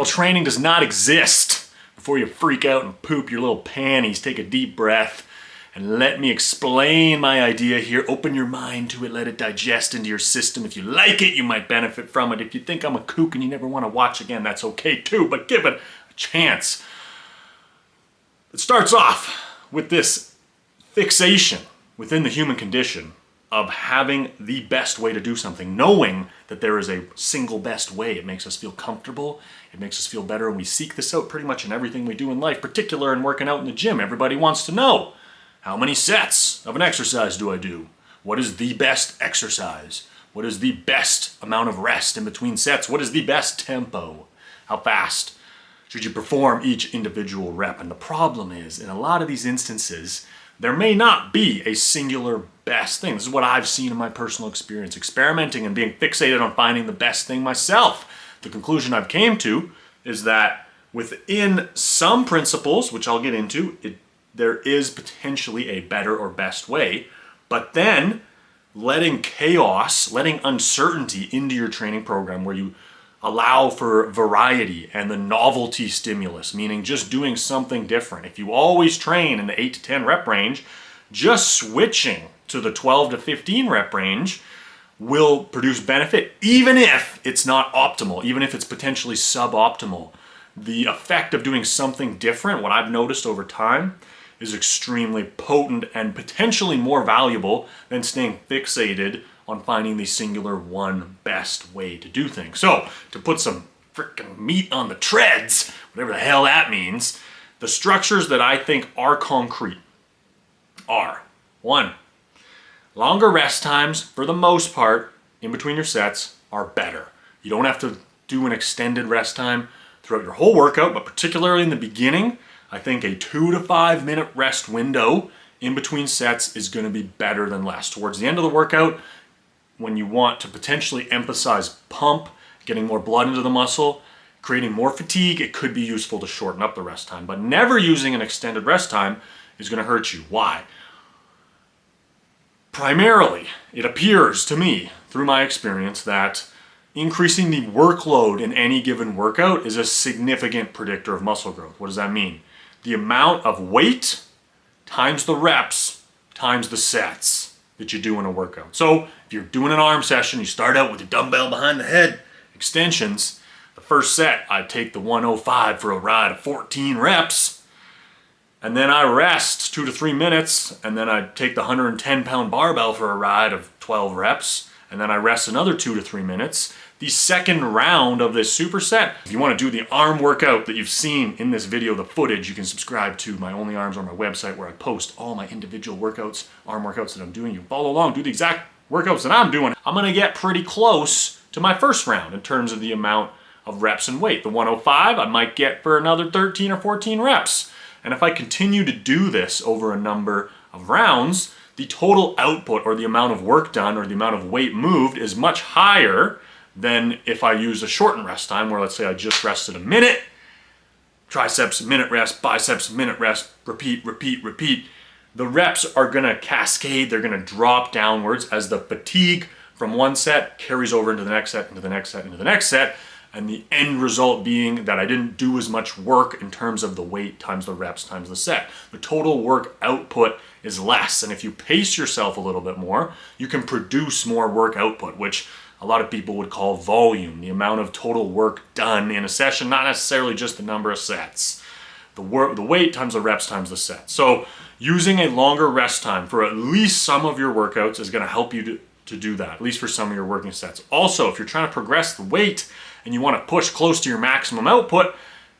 optimal training does not exist. Before you freak out and poop your little panties, take a deep breath and let me explain my idea here. Open your mind to it, let it digest into your system. If you like it, you might benefit from it. If you think I'm a kook and you never want to watch again, that's okay too, but give it a chance. It starts off with this fixation within the human condition of having the best way to do something, knowing that there is a single best way. It makes us feel comfortable, it makes us feel better, and we seek this out pretty much in everything we do in life, particularly in working out in the gym. Everybody wants to know, how many sets of an exercise do I do? What is the best exercise? What is the best amount of rest in between sets? What is the best tempo? How fast should you perform each individual rep? And the problem is, in a lot of these instances, there may not be a singular best thing. This is what I've seen in my personal experience, experimenting and being fixated on finding the best thing myself. The conclusion I've came to is that within some principles, which I'll get into, there is potentially a better or best way, but then letting chaos, letting uncertainty into your training program where you allow for variety and the novelty stimulus, meaning just doing something different. If you always train in the 8 to 10 rep range, just switching to the 12 to 15 rep range will produce benefit, even if it's not optimal, even if it's potentially suboptimal. The effect of doing something different, what I've noticed over time, is extremely potent and potentially more valuable than staying fixated on finding the singular one best way to do things. So, to put some freaking meat on the treads, whatever the hell that means, the structures that I think are concrete are: 1, longer rest times, for the most part, in between your sets, are better. You don't have to do an extended rest time throughout your whole workout, but particularly in the beginning, I think a 2 to 5 minute rest window in between sets is going to be better than less. Towards the end of the workout, when you want to potentially emphasize pump, getting more blood into the muscle, creating more fatigue, it could be useful to shorten up the rest time. But never using an extended rest time is going to hurt you. Why? Primarily, it appears to me, through my experience, that increasing the workload in any given workout is a significant predictor of muscle growth. What does that mean? The amount of weight times the reps times the sets that you do in a workout. So if you're doing an arm session, you start out with your dumbbell behind the head, extensions. The first set, I take the 105 for a ride of 14 reps, and then I rest 2 to 3 minutes, and then I take the 110 pound barbell for a ride of 12 reps, and then I rest another 2 to 3 minutes. The second round of this superset, if you want to do the arm workout that you've seen in this video, the footage, you can subscribe to my Only Arms on my website, where I post all my individual workouts, arm workouts that I'm doing. You follow along, do the exact workouts that I'm doing. I'm going to get pretty close to my first round in terms of the amount of reps and weight. The 105 I might get for another 13 or 14 reps. And if I continue to do this over a number of rounds, the total output, or the amount of work done, or the amount of weight moved, is much higher than if I use a shortened rest time, where let's say I just rested a minute, triceps a minute rest, biceps a minute rest, repeat, repeat, repeat. The reps are gonna cascade, they're gonna drop downwards as the fatigue from one set carries over into the next set, into the next set, into the next set, and the end result being that I didn't do as much work in terms of the weight times the reps times the set. The total work output is less, and if you pace yourself a little bit more, you can produce more work output, which a lot of people would call volume, the amount of total work done in a session, not necessarily just the number of sets. The weight times the reps times the set. So using a longer rest time for at least some of your workouts is going to help you to do that, at least for some of your working sets. Also, if you're trying to progress the weight and you want to push close to your maximum output,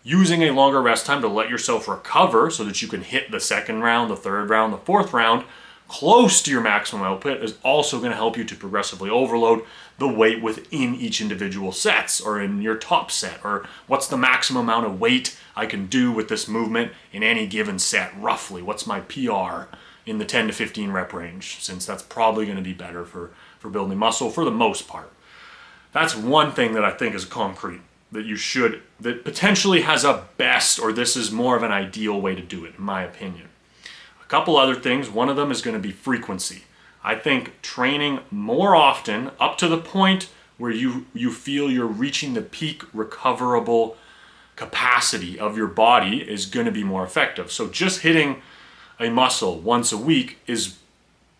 using a longer rest time to let yourself recover so that you can hit the second round, the third round, the fourth round close to your maximum output is also going to help you to progressively overload the weight within each individual sets, or in your top set, or what's the maximum amount of weight I can do with this movement in any given set, roughly. What's my PR in the 10 to 15 rep range, since that's probably going to be better for building muscle for the most part. That's one thing that I think is concrete, that potentially has a best, or this is more of an ideal way to do it, in my opinion. A couple other things, one of them is going to be frequency. I think training more often, up to the point where you feel you're reaching the peak recoverable capacity of your body is going to be more effective. So just hitting a muscle once a week is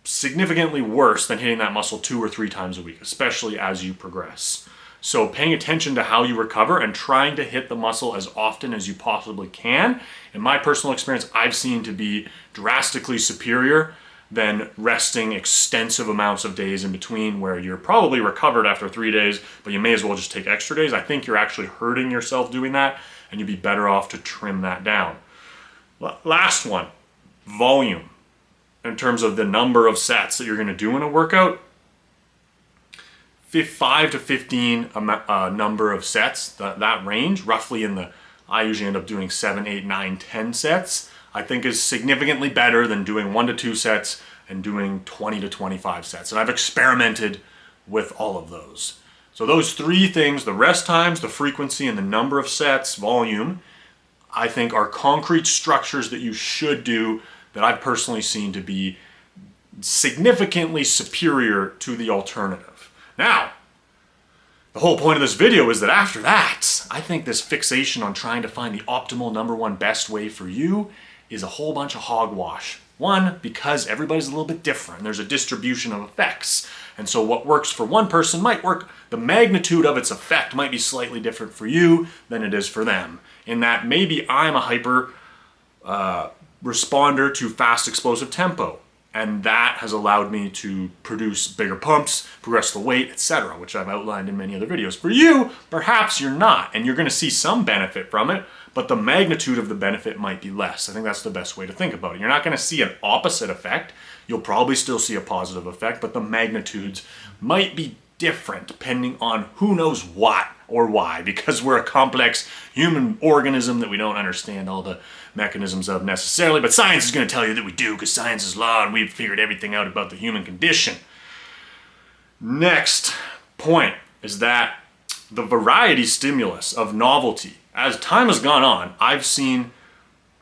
significantly worse than hitting that muscle 2 or 3 times a week, especially as you progress. So paying attention to how you recover and trying to hit the muscle as often as you possibly can, in my personal experience, I've seen to be drastically superior than resting extensive amounts of days in between where you're probably recovered after 3 days, but you may as well just take extra days. I think you're actually hurting yourself doing that, and you'd be better off to trim that down. Last one, volume. In terms of the number of sets that you're going to do in a workout, 5 to 15 number of sets, that range, roughly I usually end up doing 7, 8, 9, 10 sets, I think is significantly better than doing 1 to 2 sets and doing 20 to 25 sets. And I've experimented with all of those. So those 3 things, the rest times, the frequency, and the number of sets, volume, I think are concrete structures that you should do that I've personally seen to be significantly superior to the alternative. Now, the whole point of this video is that after that, I think this fixation on trying to find the optimal number 1 best way for you is a whole bunch of hogwash. One, because everybody's a little bit different. There's a distribution of effects. And so what works for one person might work, the magnitude of its effect might be slightly different for you than it is for them. In that maybe I'm a hyper responder to fast explosive tempo. And that has allowed me to produce bigger pumps, progress the weight, etc., which I've outlined in many other videos. For you, perhaps you're not, and you're going to see some benefit from it, but the magnitude of the benefit might be less. I think that's the best way to think about it. You're not going to see an opposite effect. You'll probably still see a positive effect, but the magnitudes might be different depending on who knows what or why, because we're a complex human organism that we don't understand all the mechanisms of necessarily, but science is going to tell you that we do, because science is law and we've figured everything out about the human condition. Next point is that the variety stimulus of novelty, as time has gone on, I've seen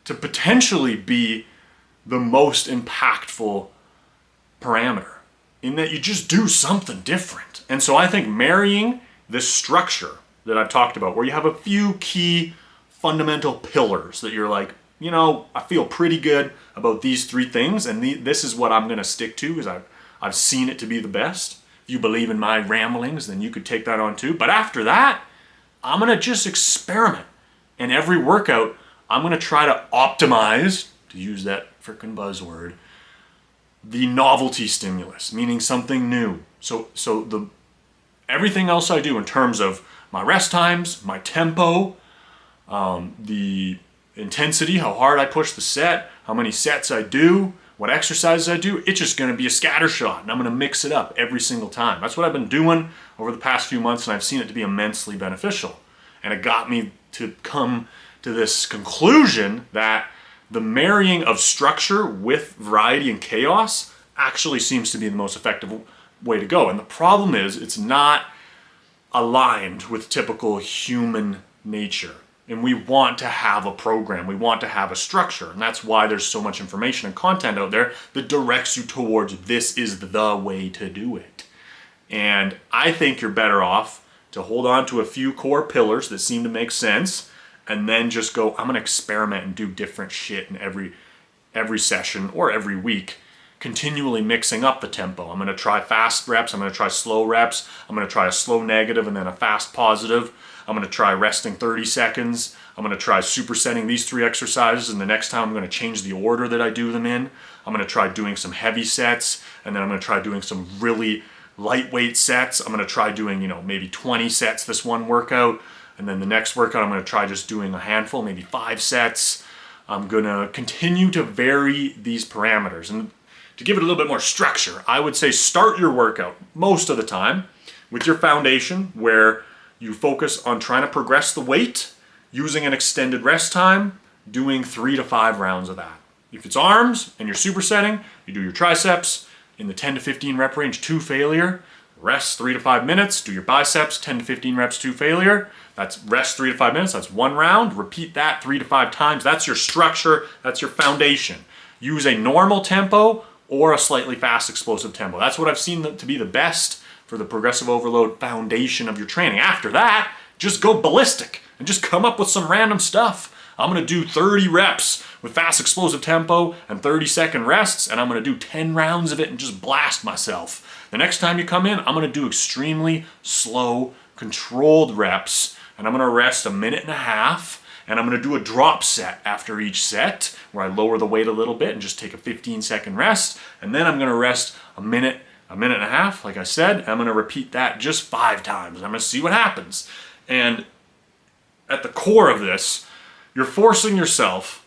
to potentially be the most impactful parameter, in that you just do something different. And so I think marrying this structure that I've talked about, where you have a few key fundamental pillars that you're like, you know, I feel pretty good about these 3 things, and this is what I'm going to stick to because I've seen it to be the best. If you believe in my ramblings, then you could take that on too. But after that, I'm going to just experiment. And every workout, I'm going to try to optimize, to use that frickin' buzzword, the novelty stimulus, meaning something new. So everything else I do in terms of my rest times, my tempo, the intensity, how hard I push the set, how many sets I do, what exercises I do, it's just going to be a scattershot, and I'm going to mix it up every single time. That's what I've been doing over the past few months, and I've seen it to be immensely beneficial. And it got me to come to this conclusion that the marrying of structure with variety and chaos actually seems to be the most effective way to go. And the problem is it's not aligned with typical human nature. And we want to have a program, we want to have a structure, and that's why there's so much information and content out there that directs you towards this is the way to do it. And I think you're better off to hold on to a few core pillars that seem to make sense, and then just go, I'm going to experiment and do different shit in every session or every week, continually mixing up the tempo. I'm going to try fast reps, I'm going to try slow reps, I'm going to try a slow negative and then a fast positive. I'm going to try resting 30 seconds. I'm going to try supersetting these 3 exercises, and the next time I'm going to change the order that I do them in. I'm going to try doing some heavy sets, and then I'm going to try doing some really lightweight sets. I'm going to try doing, maybe 20 sets this one workout, and then the next workout I'm going to try just doing a handful, maybe 5 sets. I'm going to continue to vary these parameters. And to give it a little bit more structure, I would say start your workout most of the time with your foundation, where you focus on trying to progress the weight using an extended rest time, doing 3 to 5 rounds of that. If it's arms and you're supersetting, you do your triceps in the 10 to 15 rep range to failure, rest 3 to 5 minutes, do your biceps 10 to 15 reps to failure. That's rest 3 to 5 minutes, that's 1 round. Repeat that 3 to 5 times. That's your structure, that's your foundation. Use a normal tempo or a slightly fast explosive tempo. That's what I've seen to be the best for the progressive overload foundation of your training. After that, just go ballistic and just come up with some random stuff. I'm gonna do 30 reps with fast explosive tempo and 30-second rests, and I'm gonna do 10 rounds of it and just blast myself. The next time you come in, I'm gonna do extremely slow, controlled reps, and I'm gonna rest 1.5 minutes, and I'm gonna do a drop set after each set where I lower the weight a little bit and just take a 15-second rest, and then I'm gonna rest a minute, 1.5 minutes, like I said, and I'm gonna repeat that just 5 times. I'm gonna see what happens. And at the core of this, you're forcing yourself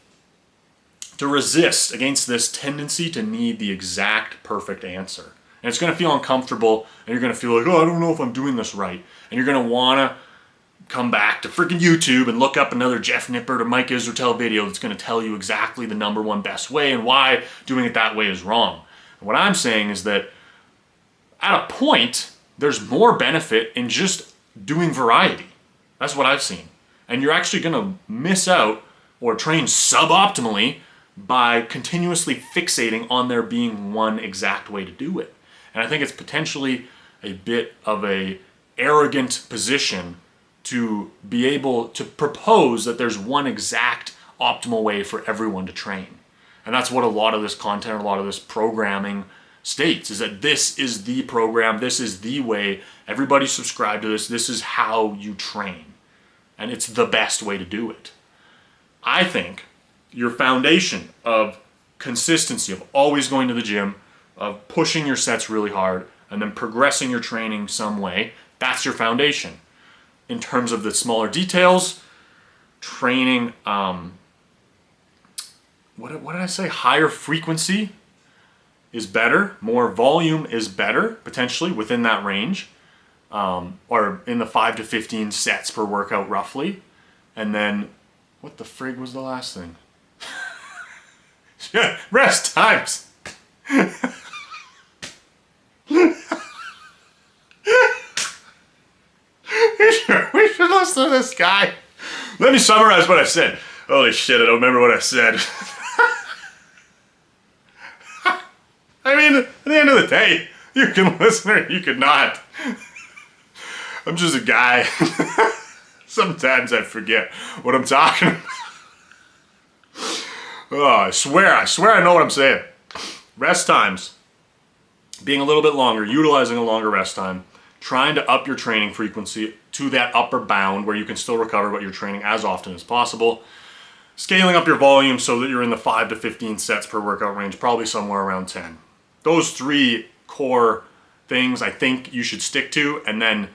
to resist against this tendency to need the exact perfect answer. And it's gonna feel uncomfortable, and you're gonna feel like, oh, I don't know if I'm doing this right. And you're gonna wanna come back to freaking YouTube and look up another Jeff Nippert or Mike Israetel video that's gonna tell you exactly the #1 best way and why doing it that way is wrong. And what I'm saying is that at a point, there's more benefit in just doing variety. That's what I've seen. And you're actually gonna miss out or train suboptimally by continuously fixating on there being one exact way to do it. And I think it's potentially a bit of a arrogant position to be able to propose that there's one exact optimal way for everyone to train. And that's what a lot of this content, a lot of this programming states, is that this is the program, this is the way, everybody subscribe to this is how you train. And it's the best way to do it. I think your foundation of consistency, of always going to the gym, of pushing your sets really hard, and then progressing your training some way, that's your foundation. In terms of the smaller details, training, what did I say? Higher frequency is better, more volume is better, potentially within that range. Or in the 5 to 15 sets per workout roughly. And then, what the frig was the last thing? Rest times. We should listen to this guy. Let me summarize what I said. Holy shit, I don't remember what I said. I mean, at the end of the day, you can listen or you can not. I'm just a guy. Sometimes I forget what I'm talking about. Oh, I swear I know what I'm saying. Rest times. Being a little bit longer, utilizing a longer rest time, trying to up your training frequency to that upper bound where you can still recover, but you're training as often as possible. Scaling up your volume so that you're in the 5 to 15 sets per workout range, probably somewhere around 10. Those 3 core things I think you should stick to, and then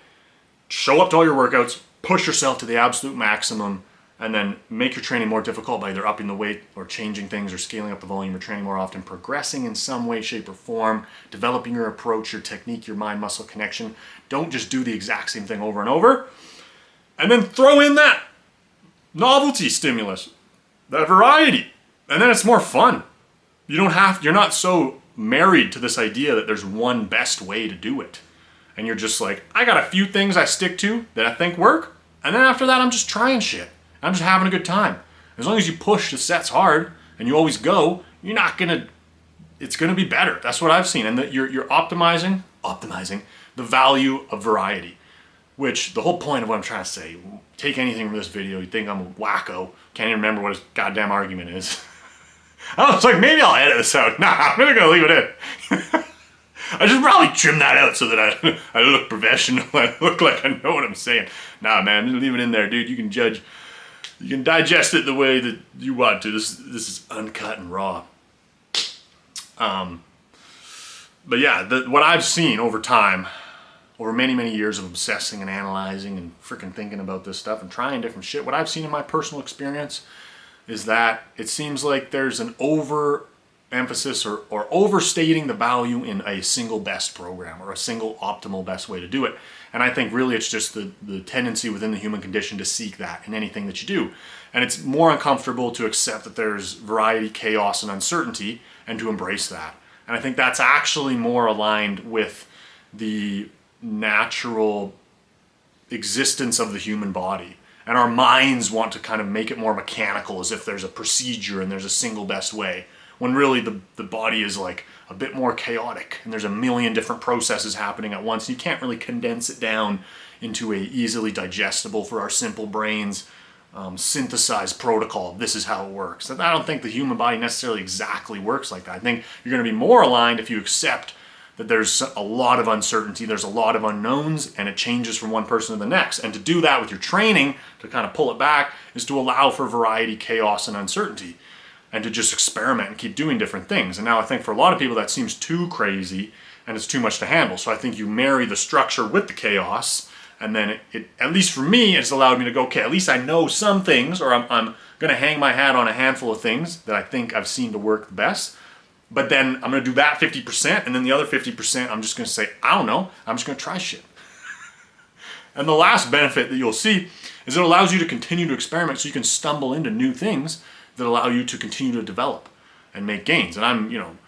show up to all your workouts, push yourself to the absolute maximum, and then make your training more difficult by either upping the weight or changing things or scaling up the volume or training more often, progressing in some way, shape, or form, developing your approach, your technique, your mind-muscle connection. Don't just do the exact same thing over and over. And then throw in that novelty stimulus, that variety, and then it's more fun. You're not so married to this idea that there's one best way to do it. And you're just like, I got a few things I stick to that I think work, and then after that I'm just trying shit. I'm just having a good time. As long as you push the sets hard and you always go, it's gonna be better. That's what I've seen. And that you're optimizing the value of variety, which the whole point of what I'm trying to say, take anything from this video, you think I'm a wacko, can't even remember what his goddamn argument is. I was like, maybe I'll edit this out. Nah, I'm really gonna leave it in. I should probably trim that out so that I look professional. I look like I know what I'm saying. Nah, man, leave it in there, dude. You can judge. You can digest it the way that you want to. This is uncut and raw. But yeah, what I've seen over time, over many, many years of obsessing and analyzing and freaking thinking about this stuff and trying different shit, what I've seen in my personal experience is that it seems like there's an overemphasis or overstating the value in a single best program or a single optimal best way to do it. And I think really it's just the tendency within the human condition to seek that in anything that you do. And it's more uncomfortable to accept that there's variety, chaos, and uncertainty, and to embrace that. And I think that's actually more aligned with the natural existence of the human body. And our minds want to kind of make it more mechanical, as if there's a procedure and there's a single best way. when really the body is like a bit more chaotic and there's a million different processes happening at once. You can't really condense it down into a easily digestible for our simple brains synthesized protocol. This is how it works. And I don't think the human body necessarily exactly works like that. I think you're going to be more aligned if you accept that there's a lot of uncertainty, there's a lot of unknowns, and it changes from one person to the next. And to do that with your training, to kind of pull it back, is to allow for variety, chaos, and uncertainty, and to just experiment and keep doing different things. And now I think for a lot of people that seems too crazy and it's too much to handle. So I think you marry the structure with the chaos, and then it at least for me, it's allowed me to go, okay, at least I know some things, or I'm gonna hang my hat on a handful of things that I think I've seen to work the best. But then I'm gonna do that 50%, and then the other 50%, I'm just gonna say, I don't know, I'm just gonna try shit. And the last benefit that you'll see is it allows you to continue to experiment so you can stumble into new things that allow you to continue to develop and make gains. And I'm,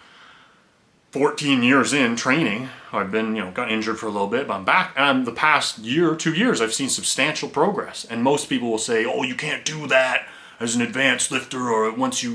14 years in training. I've been, got injured for a little bit, but I'm back. And the past year, 2 years, I've seen substantial progress. And most people will say, oh, you can't do that as an advanced lifter, or once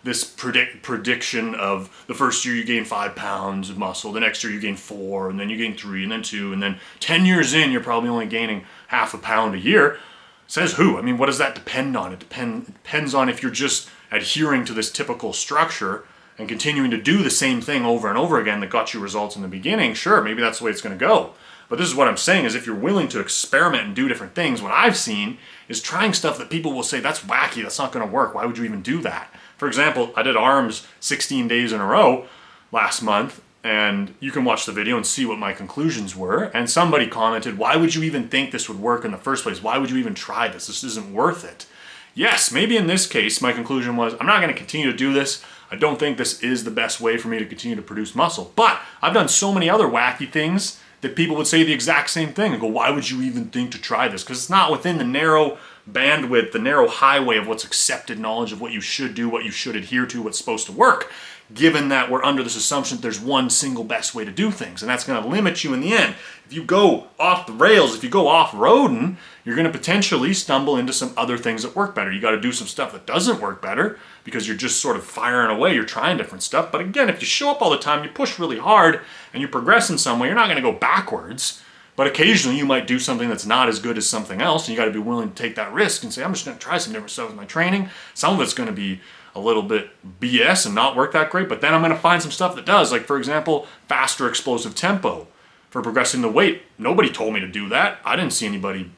this prediction of the first year you gain 5 pounds of muscle, the next year you gain 4, and then you gain 3, and then 2, and then 10 years in, you're probably only gaining half a pound a year. Says who? I mean, what does that depend on? It depends on if you're just adhering to this typical structure and continuing to do the same thing over and over again that got you results in the beginning. Sure, maybe that's the way it's going to go. But this is what I'm saying, is if you're willing to experiment and do different things, what I've seen is trying stuff that people will say, that's wacky, that's not going to work, why would you even do that? For example, I did arms 16 days in a row last month, and you can watch the video and see what my conclusions were. And somebody commented, why would you even think this would work in the first place? Why would you even try this? This isn't worth it. Yes, maybe in this case, my conclusion was, I'm not going to continue to do this. I don't think this is the best way for me to continue to produce muscle. But I've done so many other wacky things that people would say the exact same thing and go, why would you even think to try this? Because it's not within the narrow bandwidth, the narrow highway of what's accepted knowledge of what you should do, what you should adhere to, what's supposed to work, given that we're under this assumption that there's one single best way to do things. And that's going to limit you in the end. If you go off the rails, if you go off-roading, you're going to potentially stumble into some other things that work better. You got to do some stuff that doesn't work better because you're just sort of firing away, you're trying different stuff. But again, if you show up all the time, you push really hard, and you progress in some way, you're not going to go backwards. But occasionally you might do something that's not as good as something else, and you got to be willing to take that risk and say, I'm just going to try some different stuff with my training. Some of it's going to be a little bit BS and not work that great, but then I'm going to find some stuff that does. Like, for example, faster explosive tempo for progressing the weight. Nobody told me to do that. I didn't see anybody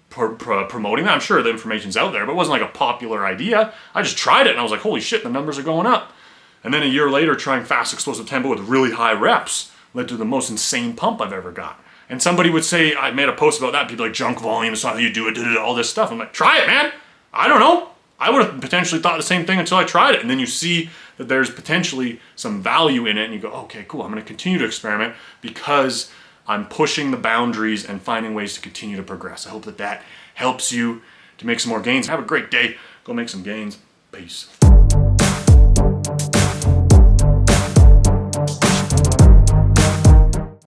promoting that. I'm sure the information's out there, but it wasn't like a popular idea. I just tried it and I was like, holy shit, the numbers are going up. And then a year later, trying fast explosive tempo with really high reps led to the most insane pump I've ever got. And somebody would say, I made a post about that, people like junk volume, it's not how you do it, all this stuff. I'm like, try it, man. I don't know. I would have potentially thought the same thing until I tried it. And then you see that there's potentially some value in it, and you go, okay, cool, I'm going to continue to experiment because I'm pushing the boundaries and finding ways to continue to progress. I hope that that helps you to make some more gains. Have a great day. Go make some gains. Peace.